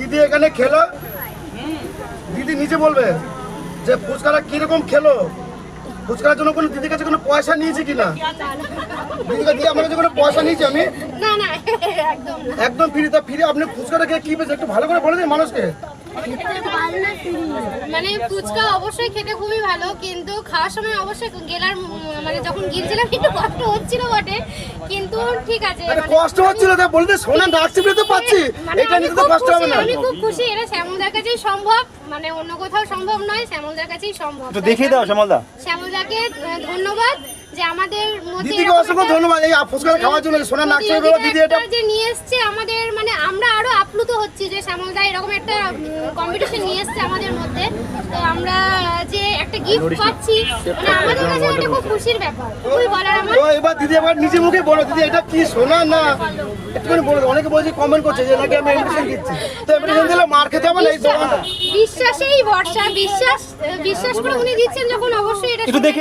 দিদি এখানে খেলো, দিদি নিজে বলবে যে ফুচকাটা কিরকম খেলো, ফুচকার জন্য কোনো দিদির কাছে কোনো পয়সা নিয়েছি কিনা, দিদির কাছে আমার কাছে কোনো পয়সা নিয়েছি আমি না না একদম না। একদম ফ্রি। তা ফ্রি আপনি ফুচকাটাকে কি পেয়েছে একটু ভালো করে বলে দিন মানুষকে। মানে ফুচকা অবশ্যই খেতে খুবই ভালো, কিন্তু খাওয়ার সময় অবশ্যই গেলার মানে যখন গিলছিলাম একটু কষ্ট হচ্ছিল বটে, কিন্তু ঠিক আছে। আরে কষ্ট হচ্ছিল তাই বলতে সোনা নাচছি তো পাচ্ছি, মানে এটা নিতে তো কষ্ট হবে না। আমি খুব খুশি, এটা শ্যামলদার কাছেই সম্ভব, মানে অন্য কোথাও সম্ভব নয়, শ্যামলদার কাছেই সম্ভব। তো দেখিয়ে দাও শ্যামলদা। শ্যামলদাকে ধন্যবাদ যে আমাদের মধ্যে দিদিকে অসংখ্য ধন্যবাদ এই ফুচকা খাওয়ার জন্য, সোনা নাচছে দিদি এটা যে নিয়ে এসছে আমাদের, মানে আমরা আরো আপ্লুত হচ্ছি যে শ্যামলদা এরকম একটা কম্পিটিশন নিয়ে এসছে আমাদের মধ্যে। তো আমরা যে একটা গিফট পাচ্ছি, মানে আমাদের কাছে এটা খুব খুশির ব্যাপার, খুবই বলার আমার। তো এবার দিদি আবার নিজে মুখে বলো দিদি এটা কি সোনা না একটুখানি বলে দাও। অনেকে বলছে কমেন্ট করছে যে নাকি আমি ইনভিটেশন দিচ্ছি, তো ইনভিটেশন দিলে মার খেতে হবে না এই দোকানটা। বিশ্বাসেই ভরসা, বিশ্বাস করে উনি দিচ্ছেন যখন অবশ্যই এটা একটু দেখে